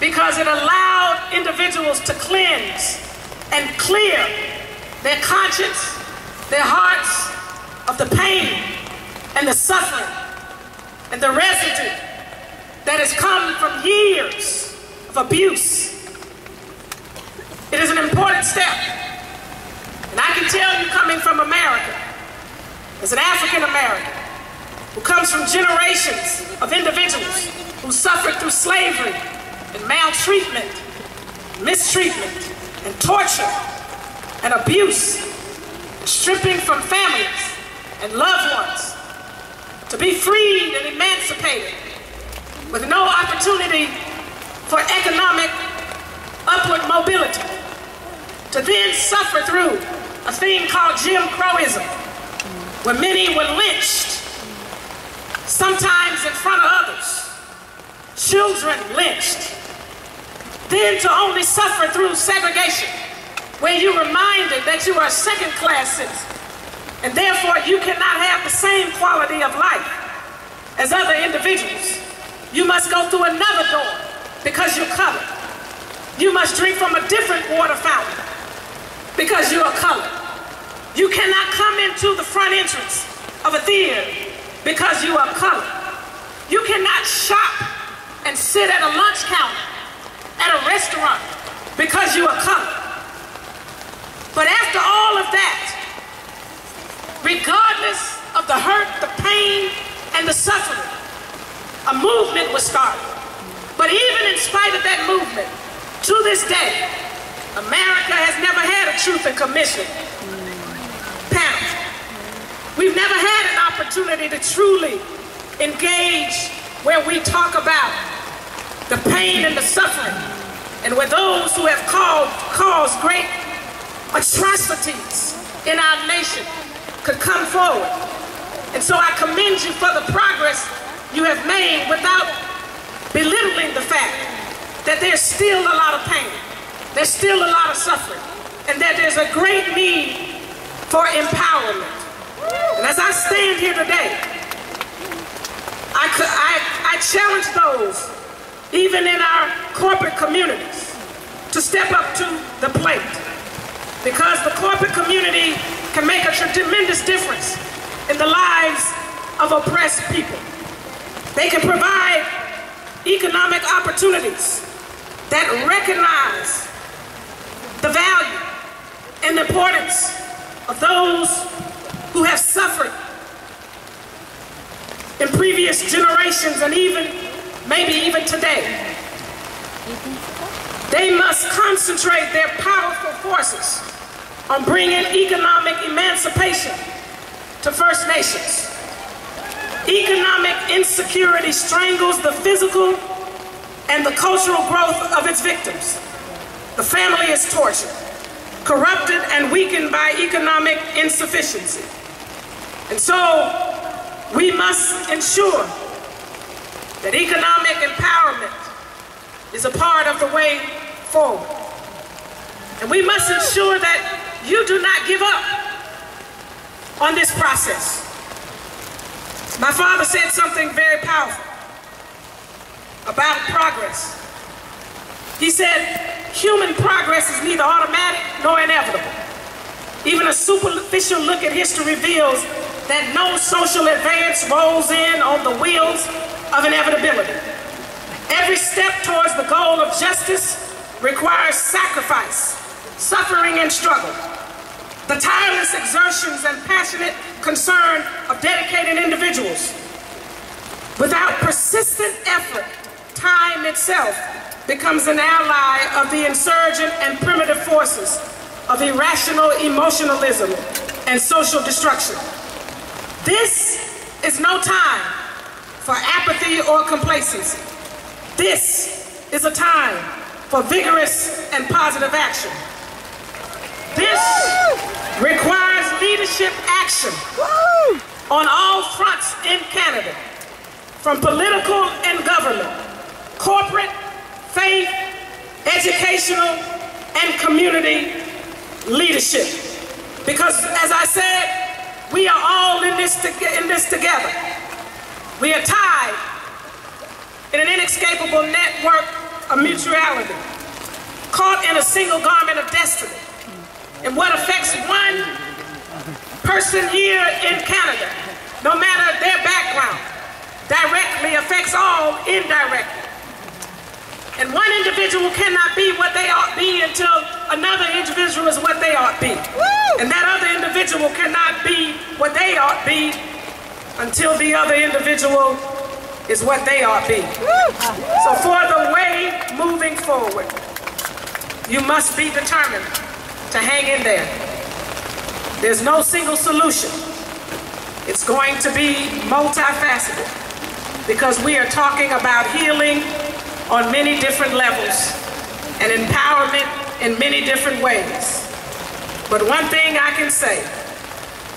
because it allowed individuals to cleanse and clear their conscience, their hearts of the pain and the suffering and the residue that has come from years of abuse. It is an important step. And I can tell you, coming from America, as an African American, who comes from generations of individuals who suffered through slavery and maltreatment, mistreatment, and torture, and abuse, and stripping from families and loved ones, to be freed and emancipated with no opportunity for economic upward mobility, to then suffer through a thing called Jim Crowism, where many were lynched, sometimes in front of others, children lynched, then to only suffer through segregation, where you're reminded that you are a second-class citizen, and therefore you cannot have the same quality of life as other individuals. You must go through another door because you're colored. You must drink from a different water fountain because you are colored. You cannot come into the front entrance of a theater because you are colored. You cannot shop and sit at a lunch counter at a restaurant because you are colored. But after all of that, regardless of the hurt, the pain, and the suffering, a movement was started. But even in spite of that movement, to this day, America has never had a Truth and Commission panel. We've never had an opportunity to truly engage where we talk about the pain and the suffering, and where those who have caused great atrocities in our nation could come forward. And so I commend you for the progress you have made without belittling the fact that there's still a lot of pain, there's still a lot of suffering, and that there's a great need for empowerment. And as I stand here today, I challenge those, even in our corporate communities, to step up to the plate, because the corporate community can make a tremendous difference in the lives of oppressed people. They can provide economic opportunities that recognize the value and the importance of those who have suffered in previous generations, and maybe even today. They must concentrate their powerful forces on bringing economic emancipation to First Nations. Economic insecurity strangles the physical and the cultural growth of its victims. The family is tortured, corrupted, and weakened by economic insufficiency. And so we must ensure that economic empowerment is a part of the way forward. And we must ensure that you do not give up on this process. My father said something very powerful about progress. He said, human progress is neither automatic nor inevitable. Even a superficial look at history reveals that no social advance rolls in on the wheels of inevitability. Every step towards the goal of justice requires sacrifice, suffering, and struggle. The tireless exertions and passionate concern of dedicated individuals. Without persistent effort, time itself becomes an ally of the insurgent and primitive forces of irrational emotionalism and social destruction. This is no time for apathy or complacency. This is a time for vigorous and positive action. This requires leadership action on all fronts in Canada, from political and government, corporate, faith, educational, and community leadership. Because, as I said, we are all in this together. We are tied in an inescapable network of mutuality, caught in a single garment of destiny. And what affects one person here in Canada, no matter their background, directly affects all indirectly. And one individual cannot be what they ought to be until another individual is what they ought to be. And that other individual cannot be what they ought to be until the other individual is what they ought to be. So for the way moving forward, you must be determined to hang in there. There's no single solution. It's going to be multifaceted because we are talking about healing on many different levels and empowerment in many different ways. But one thing I can say,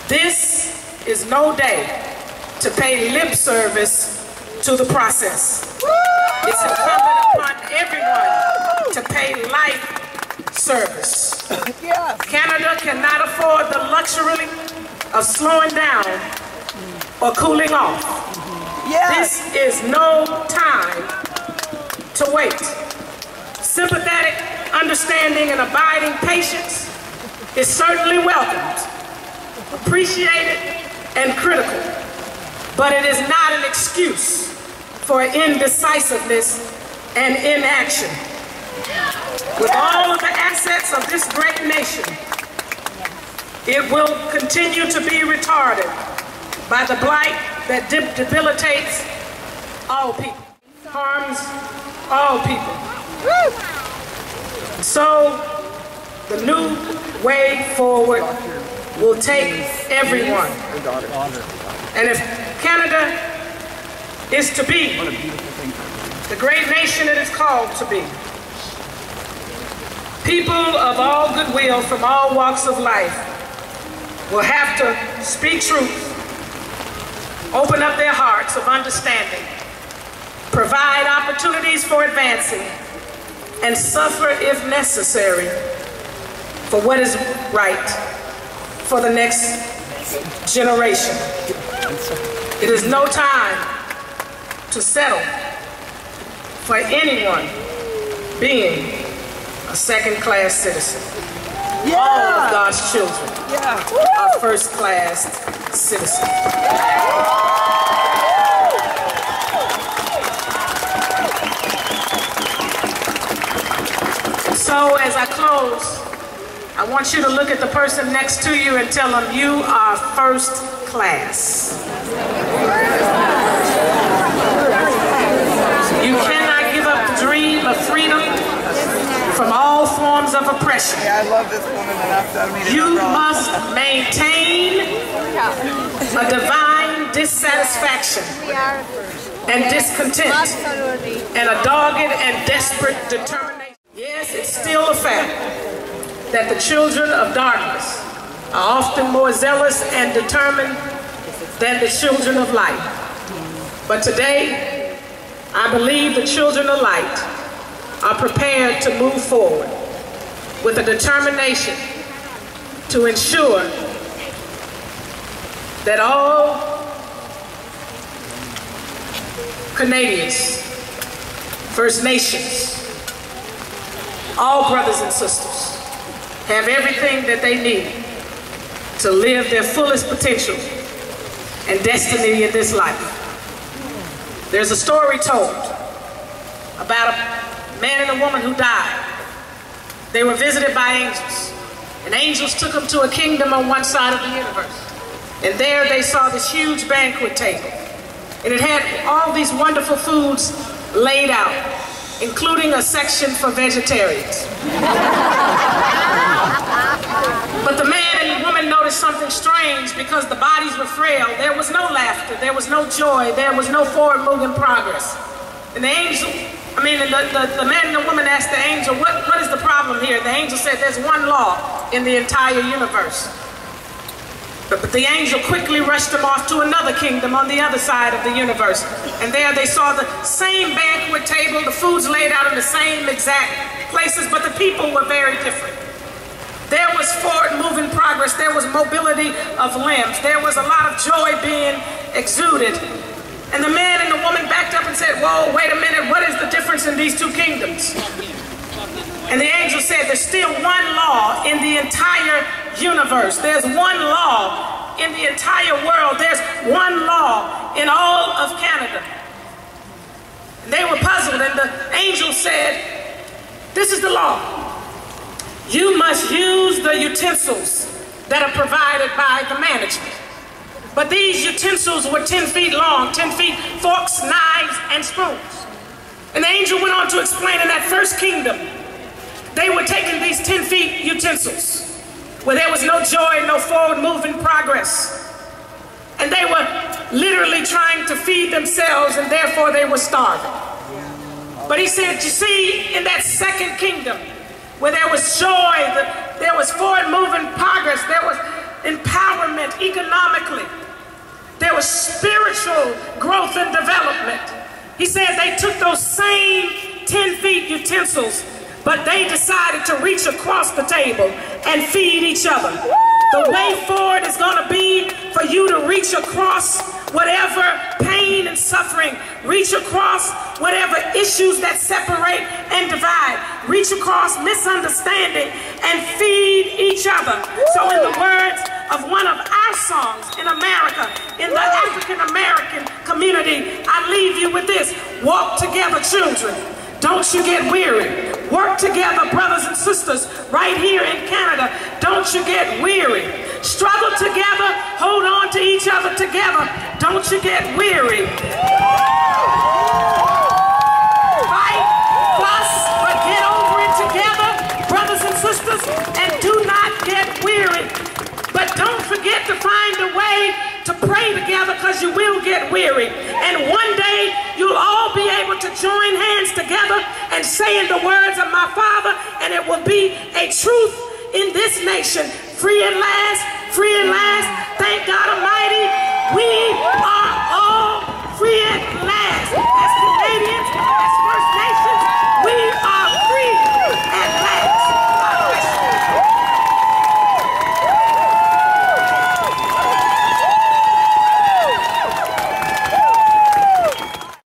this is no day to pay lip service to the process. It's incumbent upon everyone to pay life service. Canada cannot afford the luxury of slowing down or cooling off. This is no time to wait. Sympathetic understanding and abiding patience is certainly welcomed, appreciated, and critical, but it is not an excuse for indecisiveness and inaction. With all of the assets of this great nation, it will continue to be retarded by the blight that debilitates all people, harms all people. So the new way forward will take everyone. And if Canada is to be the great nation it is called to be, people of all goodwill from all walks of life will have to speak truth, open up their hearts of understanding, provide opportunities for advancing, and suffer if necessary for what is right for the next generation. It is no time to settle for anyone being a second-class citizen. All of God's children are first-class citizens. So as I close, I want you to look at the person next to you and tell them you are first class. You cannot give up the dream of freedom from all forms of oppression. I love this woman enough that I mean, you must maintain a divine dissatisfaction and discontent and a dogged and desperate determination. Yes, it's still a fact that the children of darkness are often more zealous and determined than the children of light. But today, I believe the children of light are prepared to move forward with a determination to ensure that all Canadians, First Nations, all brothers and sisters have everything that they need to live their fullest potential and destiny in this life. There's a story told about a man and a woman who died. They were visited by angels, and angels took them to a kingdom on one side of the universe. And there they saw this huge banquet table, and it had all these wonderful foods laid out, including a section for vegetarians. But the man and the woman noticed something strange because the bodies were frail. There was no laughter, there was no joy, there was no forward-moving progress. And the angel, the man and the woman asked the angel, what is the problem here? The angel said, there's one law in the entire universe. But the angel quickly rushed them off to another kingdom on the other side of the universe. And there they saw the same banquet table, the foods laid out in the same exact places, but the people were very different. There was forward-moving progress, there was mobility of limbs, there was a lot of joy being exuded, And the man and the woman backed up and said, whoa, wait a minute, what is the difference in these two kingdoms? And the angel said, there's still one law in the entire universe. There's one law in the entire world. There's one law in all of Canada. And they were puzzled, and the angel said, this is the law. You must use the utensils that are provided by the management. But these utensils were 10 feet long, 10 feet, forks, knives, and spoons. And the angel went on to explain in that first kingdom, they were taking these 10 feet utensils where there was no joy, no forward moving progress. And they were literally trying to feed themselves, and therefore they were starving. But he said, you see, in that second kingdom, where there was joy, there was forward moving progress, there was empowerment economically, there was spiritual growth and development. He said they took those same 10 feet utensils, but they decided to reach across the table and feed each other. The way forward is going to be for you to reach across whatever pain and suffering, reach across whatever issues that separate and divide, reach across misunderstanding and feed each other. So in the words of one of our songs in America, in the African American community, I leave you with this: walk together, children, don't you get weary. Work together, brothers and sisters, right here in Canada, don't you get weary. Struggle together, hold on to each other together, don't you get weary. Fight, fuss, but get over it together, brothers and sisters, and do not get weary. But don't forget to find a way to pray together, because you will get weary. And one day you'll all be able to join hands together and say in the words of my Father, and it will be a truth in this nation: free at last, free at last. Thank God Almighty.